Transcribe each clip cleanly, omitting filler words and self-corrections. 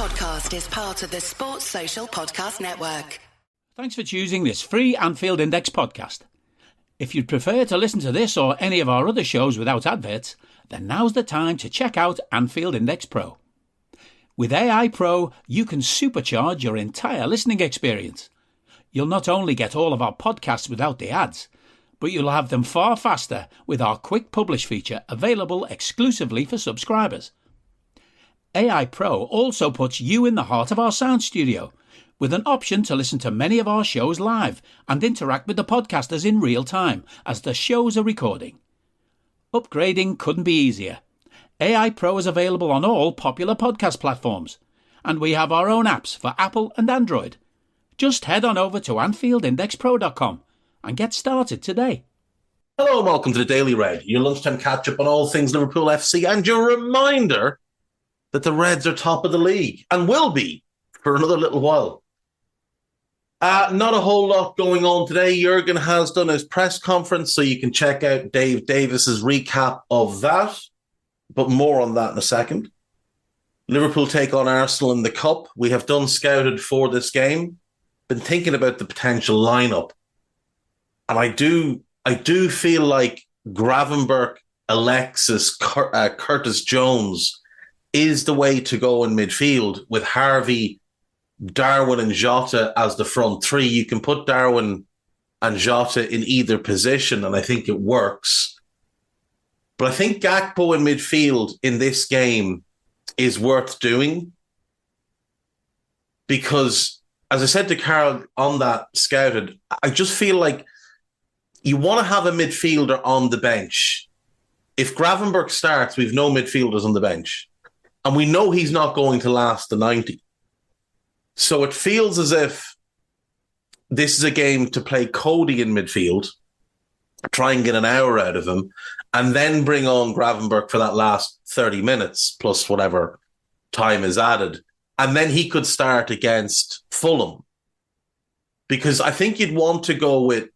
podcast is part of the Sports Social Podcast Network. Thanks for choosing this free Anfield Index podcast. If you'd prefer to listen to this or any of our other shows without adverts, then now's the time to check out Anfield Index Pro. With AI Pro, you can supercharge your entire listening experience. You'll not only get all of our podcasts without the ads, but you'll have them far faster with our quick publish feature available exclusively for subscribers. AI Pro also puts you in the heart of our sound studio, with an option to listen to many of our shows live and interact with the podcasters in real time as the shows are recording. Upgrading couldn't be easier. AI Pro is available on all popular podcast platforms, and we have our own apps for Apple and Android. Just head on over to AnfieldIndexPro.com and get started today. Hello and welcome to the Daily Red, your lunchtime catch-up on all things Liverpool FC and your reminder that the Reds are top of the league and will be for another little while. Not a whole lot going on today. Jurgen has done his press conference, so you can check out Dave Davis's recap of that, but more on that in a second. Liverpool take on Arsenal in the Cup. We have done scouted for this game, been thinking about the potential lineup, and I do feel like Gravenberch, Alexis, Curtis Jones is the way to go in midfield with Harvey, Darwin and Jota as the front three. You can put Darwin and Jota in either position, and I think it works. But I think Gakpo in midfield in this game is worth doing because, as I said to Carl on that scouted, I just feel like you want to have a midfielder on the bench. If Gravenberch starts, we've no midfielders on the bench. And we know he's not going to last the 90. So it feels as if this is a game to play Cody in midfield, try and get an hour out of him, and then bring on Gravenberch for that last 30 minutes, plus whatever time is added. And then he could start against Fulham. Because I think you'd want to go with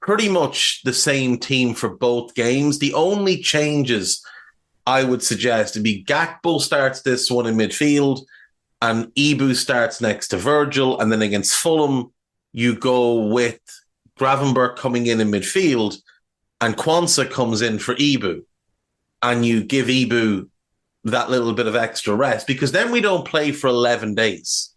pretty much the same team for both games. The only changes I would suggest would be Gakpo starts this one in midfield and Ibu starts next to Virgil. And then against Fulham, you go with Gravenberch coming in midfield and Kwanzaa comes in for Ibu. And you give Ibu that little bit of extra rest because then we don't play for 11 days.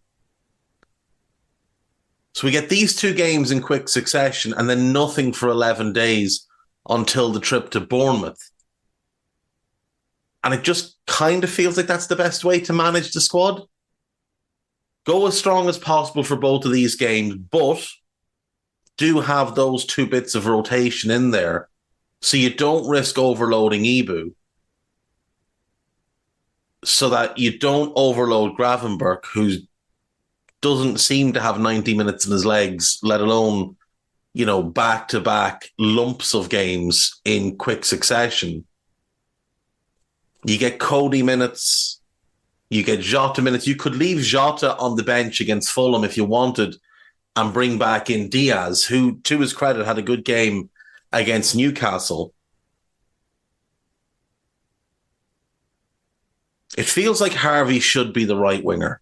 So we get these two games in quick succession and then nothing for 11 days until the trip to Bournemouth. And it just kind of feels like that's the best way to manage the squad. Go as strong as possible for both of these games, but do have those two bits of rotation in there so you don't risk overloading Ibu, so that you don't overload Gravenberch, who doesn't seem to have 90 minutes in his legs, let alone, back-to-back lumps of games in quick succession. You get Cody minutes, you get Jota minutes. You could leave Jota on the bench against Fulham if you wanted and bring back in Diaz, who, to his credit, had a good game against Newcastle. It feels like Harvey should be the right winger,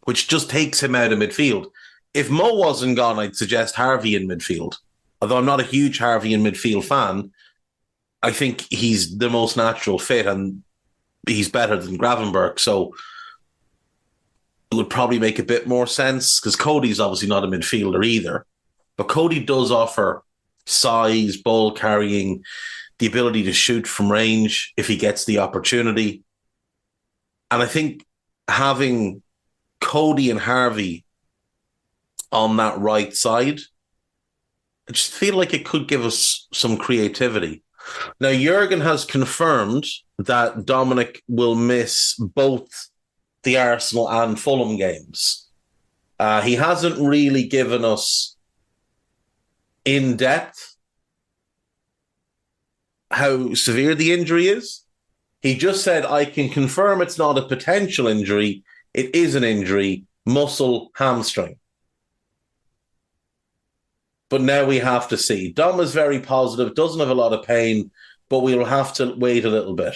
which just takes him out of midfield. If Mo wasn't gone, I'd suggest Harvey in midfield. Although I'm not a huge Harvey in midfield fan, I think he's the most natural fit and he's better than Gravenberch. So it would probably make a bit more sense because Cody's obviously not a midfielder either. But Cody does offer size, ball carrying, the ability to shoot from range if he gets the opportunity. And I think having Cody and Harvey on that right side, I just feel like it could give us some creativity. Now, Jurgen has confirmed that Dominic will miss both the Arsenal and Fulham games. He hasn't really given us in depth how severe the injury is. He just said, I can confirm it's not a potential injury. It is an injury, muscle, hamstring. But now we have to see. Dom is very positive, doesn't have a lot of pain, but we'll have to wait a little bit.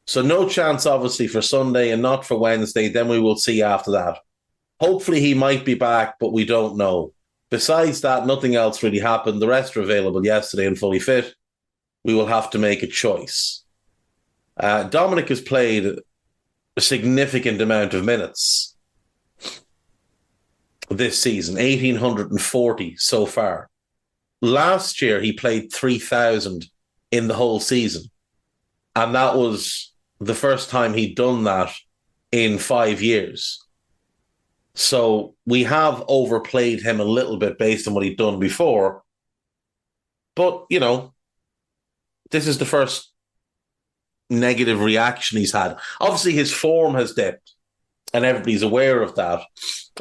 So no chance, obviously, for Sunday and not for Wednesday. Then we will see after that. Hopefully he might be back, but we don't know. Besides that, nothing else really happened. The rest are available yesterday and fully fit. We will have to make a choice. Dominic has played a significant amount of minutes this season, 1,840 so far. Last year, he played 3,000 in the whole season. And that was the first time he'd done that in 5 years. So we have overplayed him a little bit based on what he'd done before. But, you know, this is the first negative reaction he's had. Obviously, his form has dipped, and everybody's aware of that.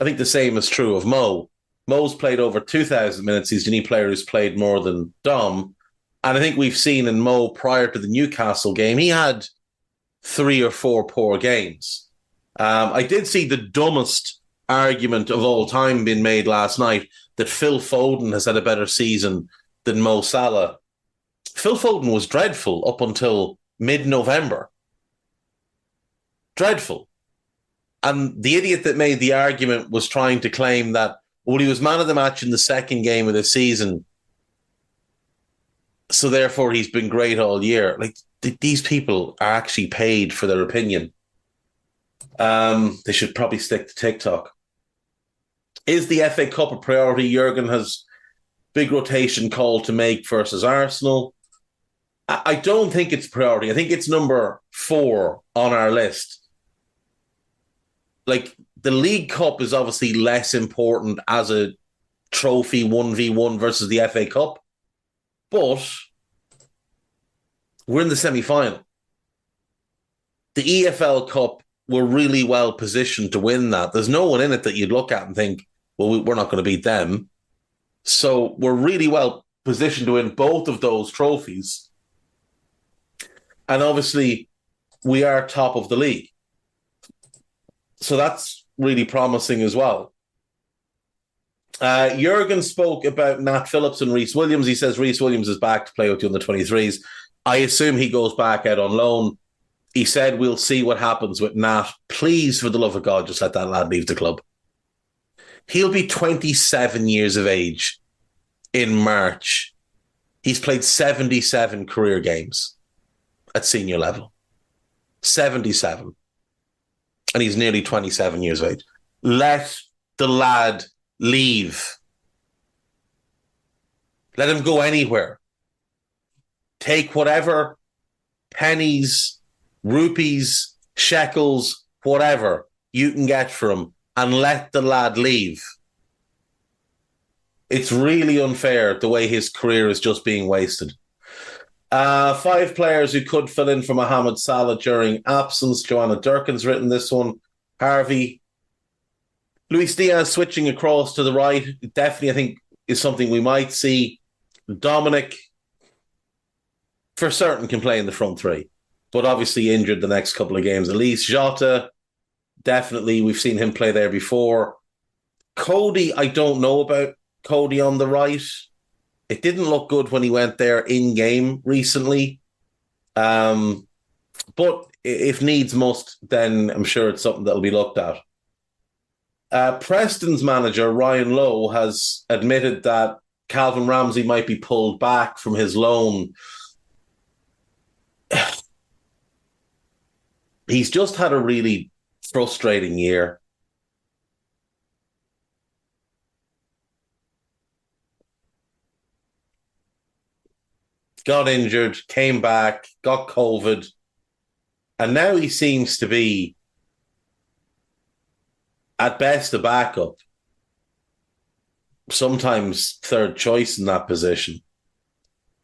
I think the same is true of Mo. Mo's played over 2,000 minutes. He's the only player who's played more than Dom. And I think we've seen in Mo prior to the Newcastle game, he had 3 or 4 poor games. I did see the dumbest argument of all time being made last night that Phil Foden has had a better season than Mo Salah. Phil Foden was dreadful up until mid-November. Dreadful. And the idiot that made the argument was trying to claim that, well, he was man of the match in the second game of the season, so therefore he's been great all year. Like, these people are actually paid for their opinion. They should probably stick to TikTok. Is the FA Cup a priority? Jurgen has big rotation call to make versus Arsenal. I don't think it's a priority. I think it's number 4 on our list. Like, the League Cup is obviously less important as a trophy 1v1 versus the FA Cup. But we're in the semi-final. The EFL Cup, we're really well positioned to win that. There's no one in it that you'd look at and think, well, we're not going to beat them. So we're really well positioned to win both of those trophies. And obviously, we are top of the league. So that's really promising as well. Jurgen spoke about Nat Phillips and Reece Williams. He says Reece Williams is back to play with the under-23s. I assume he goes back out on loan. He said, we'll see what happens with Nat. Please, for the love of God, just let that lad leave the club. He'll be 27 years of age in March. He's played 77 career games at senior level. 77. And he's nearly 27 years of age. Let the lad leave. Let him go anywhere. Take whatever pennies, rupees, shekels, whatever you can get for him and let the lad leave. It's really unfair the way his career is just being wasted. 5 players who could fill in for Mohamed Salah during absence. Joanna Durkin's written this one. Harvey. Luis Diaz switching across to the right. Definitely, I think, is something we might see. Dominic, for certain, can play in the front 3, but obviously injured the next couple of games. Elise Jota, definitely. We've seen him play there before. Cody, I don't know about Cody on the right. It didn't look good when he went there in-game recently. But if needs must, then I'm sure it's something that'll be looked at. Preston's manager, Ryan Lowe, has admitted that Calvin Ramsey might be pulled back from his loan. He's just had a really frustrating year. Got injured, came back, got COVID, and now he seems to be, at best, a backup. Sometimes third choice in that position.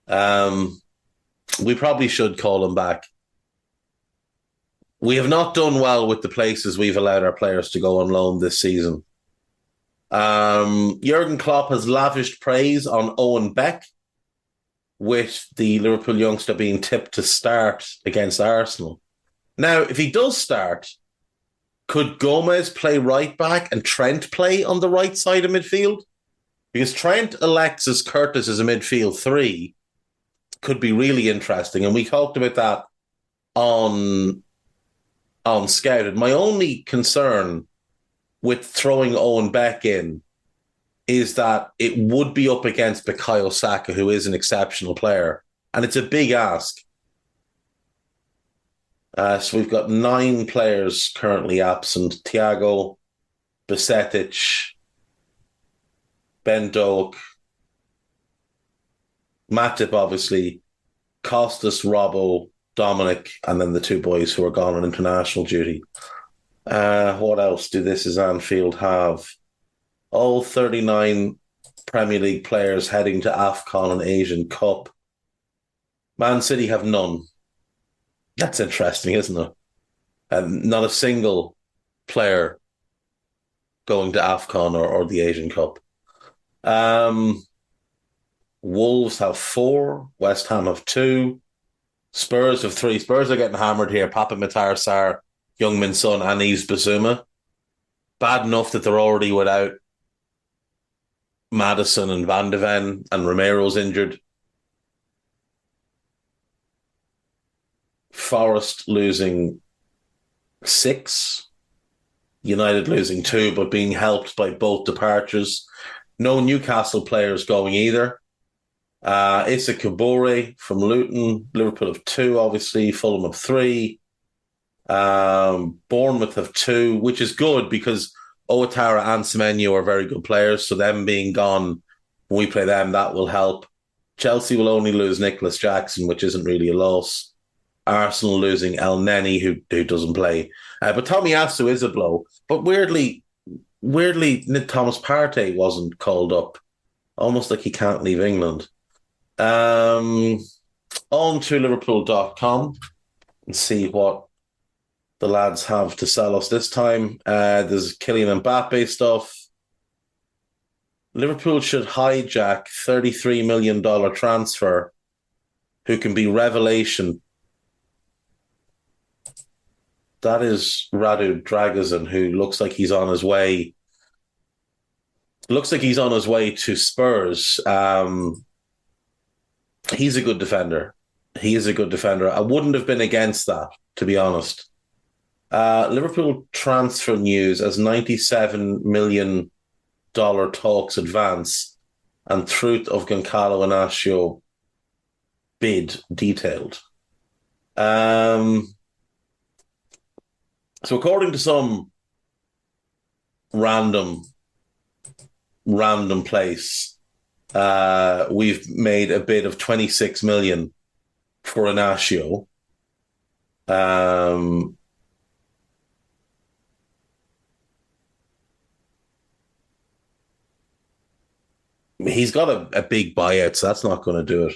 We probably should call him back. We have not done well with the places we've allowed our players to go on loan this season. Jurgen Klopp has lavished praise on Owen Beck, with the Liverpool youngster being tipped to start against Arsenal. Now, if he does start, could Gomez play right back and Trent play on the right side of midfield? Because Trent, Alexis, Curtis as a midfield 3 could be really interesting. And we talked about that on Scouted. My only concern with throwing Owen Beck in is that it would be up against Bukayo Saka, who is an exceptional player, and it's a big ask. So we've got 9 players currently absent: Thiago, Besetic, Ben Doak, Matip, obviously, Costas, Robbo, Dominic, and then the 2 boys who are gone on international duty. What else do This Is Anfield have? All 39 Premier League players heading to AFCON and Asian Cup. Man City have none. That's interesting, isn't it? Not a single player going to AFCON or the Asian Cup. Wolves have 4. West Ham have 2. Spurs have 3. Spurs are getting hammered here. Papa Matar Sarr, Young-Min Son, and Yves Bissouma. Bad enough that they're already without Maddison and Van de Ven, and Romero's injured. Forest losing 6. United losing 2, but being helped by both departures. No Newcastle players going either. Issa Kabore from Luton. Liverpool have 2, obviously. Fulham have 3. Bournemouth have 2, which is good because Ouattara and Semenyo are very good players, so them being gone when we play them, that will help. Chelsea will only lose Nicholas Jackson, which isn't really a loss. Arsenal losing El Neni, who doesn't play. But Tomiyasu is a blow. But weirdly, Thomas Partey wasn't called up. Almost like he can't leave England. On to Liverpool.com and see what the lads have to sell us this time. There's Kylian Mbappe stuff. Liverpool should hijack $33 million transfer who can be revelation. That is Radu Dragusin, who looks like he's on his way. Looks like he's on his way to Spurs. He's a good defender. He is a good defender. I wouldn't have been against that, to be honest. Liverpool transfer news as $97 million talks advance and truth of Goncalo Inacio bid detailed. So according to some random place, we've made a bid of 26 million for Inacio. He's got a big buyout, so that's not going to do it.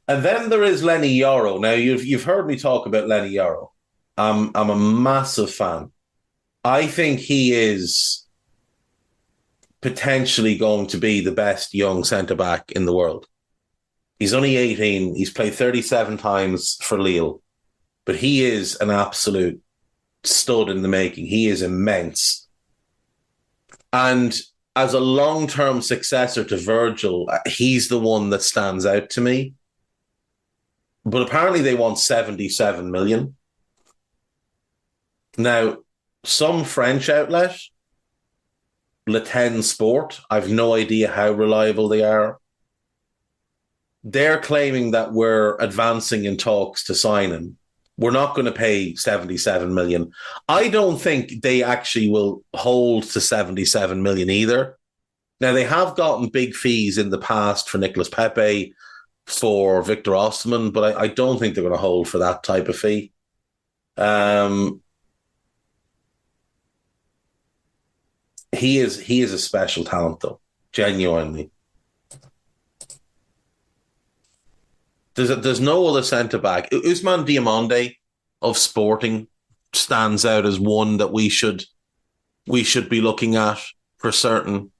And then there is Lenny Yoro. Now, you've heard me talk about Lenny Yoro. I'm a massive fan. I think he is potentially going to be the best young centre-back in the world. He's only 18. He's played 37 times for Lille. But he is an absolute stud in the making. He is immense. And as a long-term successor to Virgil, he's the one that stands out to me. But apparently they want 77 million. Now, some French outlet, Le Ten Sport, I've no idea how reliable they are. They're claiming that we're advancing in talks to sign him. We're not going to pay 77 million. I don't think they actually will hold to 77 million either. Now, they have gotten big fees in the past for Nicolas Pepe, for Victor Osimhen, but I don't think they're going to hold for that type of fee. He is a special talent, though, genuinely. There's no other centre-back. Ousmane Diomande of Sporting stands out as one that we should be looking at for certain.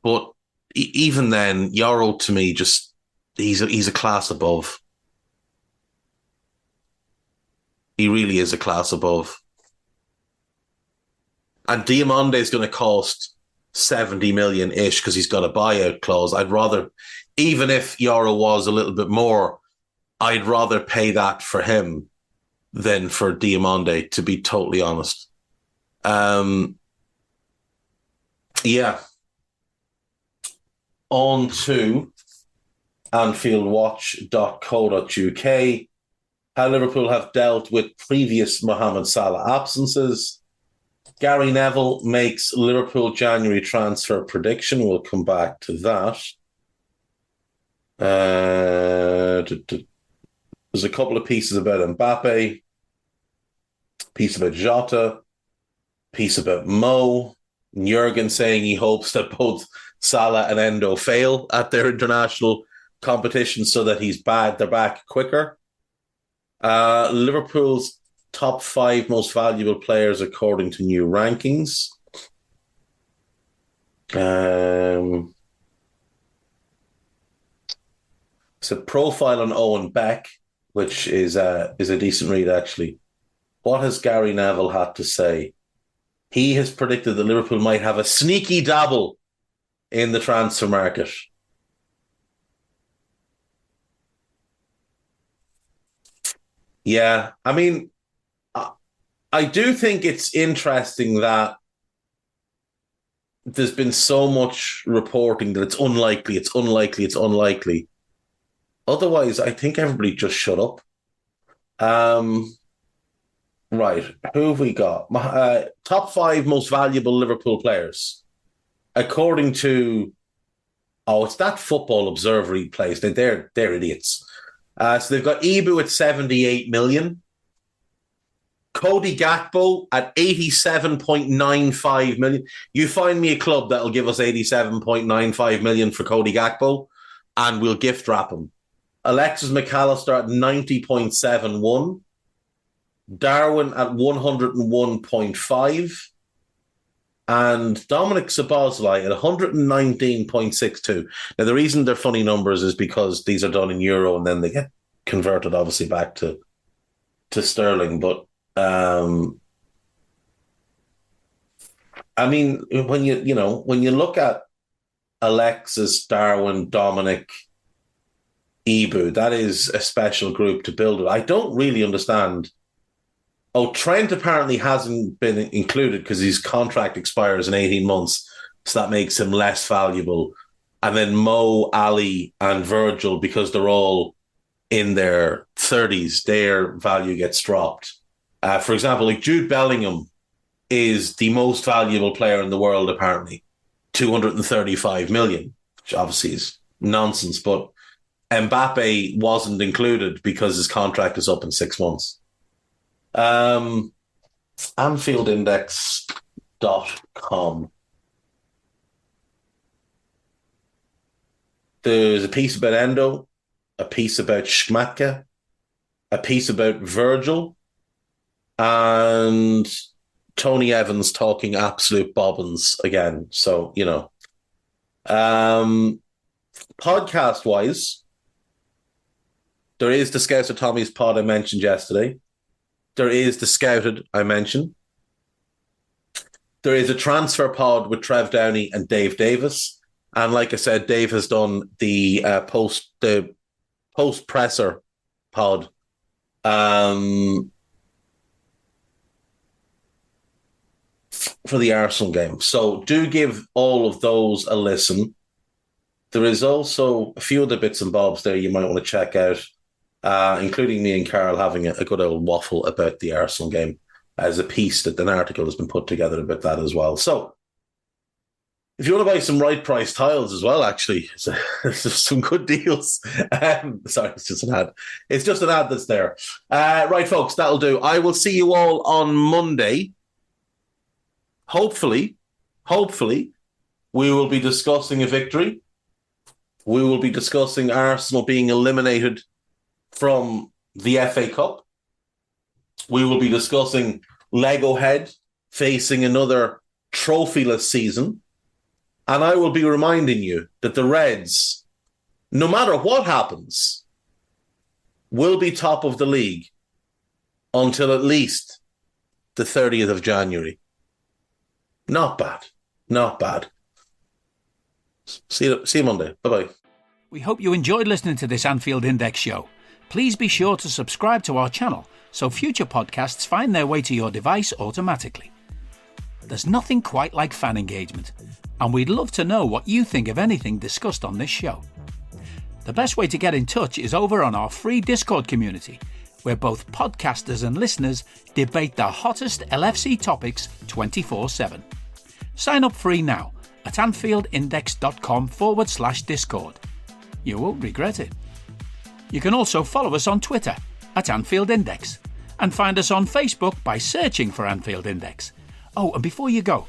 But even then, Yoro to me just he's a class above. He really is a class above. And Diomande is going to cost 70 million-ish because he's got a buyout clause. I'd rather, even if Yoro was a little bit more, I'd rather pay that for him than for Diamande, to be totally honest. Yeah. On to AnfieldWatch.co.uk. How Liverpool have dealt with previous Mohamed Salah absences. Gary Neville makes Liverpool January transfer prediction. We'll come back to that. There's a couple of pieces about Mbappe, piece about Jota, piece about Mo. Jurgen saying he hopes that both Salah and Endo fail at their international competition so that they're back quicker. Liverpool's top 5 most valuable players according to new rankings. It's a profile on Owen Beck, which is a decent read, actually. What has Gary Neville had to say? He has predicted that Liverpool might have a sneaky dabble in the transfer market. Yeah, I mean, I do think it's interesting that there's been so much reporting that it's unlikely. Otherwise, I think everybody just shut up. Right, who have we got? Top 5 most valuable Liverpool players. According to, it's that Football Observer place. They're idiots. So they've got Ibu at 78 million. Cody Gakpo at 87.95 million. You find me a club that'll give us 87.95 million for Cody Gakpo, and we'll gift wrap him. Alexis McAllister at 90.71. Darwin at 101.5. And Dominic Szoboszlai at 119.62. Now, the reason they're funny numbers is because these are done in euro and then they get converted, obviously, back to sterling. But, I mean, when you look at Alexis, Darwin, Dominic, Ibu, that is a special group to build it. I don't really understand. Trent apparently hasn't been included because his contract expires in 18 months, so that makes him less valuable. And then Mo, Ali, and Virgil, because they're all in their 30s, their value gets dropped. For example, like Jude Bellingham is the most valuable player in the world, apparently, 235 million, which obviously is nonsense. But Mbappe wasn't included because his contract is up in 6 months. AnfieldIndex.com. There's a piece about Endo, a piece about Schmatke, a piece about Virgil, and Tony Evans talking absolute bobbins again. So, podcast-wise, there is the Scouts of Tommy's pod I mentioned yesterday. There is the Scouted I mentioned. There is a transfer pod with Trev Downey and Dave Davis. And like I said, Dave has done the post presser pod. For the Arsenal game. So do give all of those a listen. There is also a few other bits and bobs there you might want to check out, including me and Carl having a good old waffle about the Arsenal game as a piece that an article has been put together about that as well. So if you want to buy some right price tiles as well, actually, there's some good deals. Sorry, it's just an ad. It's just an ad that's there. Right, folks, that'll do. I will see you all on Monday. Hopefully, we will be discussing a victory. We will be discussing Arsenal being eliminated from the FA Cup. We will be discussing Lego Head facing another trophyless season. And I will be reminding you that the Reds, no matter what happens, will be top of the league until at least the 30th of January. Not bad. See you Monday. Bye-bye. We hope you enjoyed listening to this Anfield Index show. Please be sure to subscribe to our channel so future podcasts find their way to your device automatically. There's nothing quite like fan engagement, and we'd love to know what you think of anything discussed on this show. The best way to get in touch is over on our free Discord community, where both podcasters and listeners debate the hottest LFC topics 24/7. Sign up free now at AnfieldIndex.com/Discord. You won't regret it. You can also follow us on Twitter at Anfield Index and find us on Facebook by searching for Anfield Index. Oh, and before you go,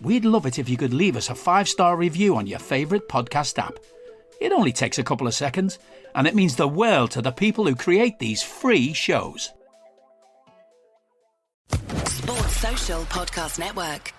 we'd love it if you could leave us a 5-star review on your favourite podcast app. It only takes a couple of seconds, and it means the world to the people who create these free shows. Sports Social Podcast Network.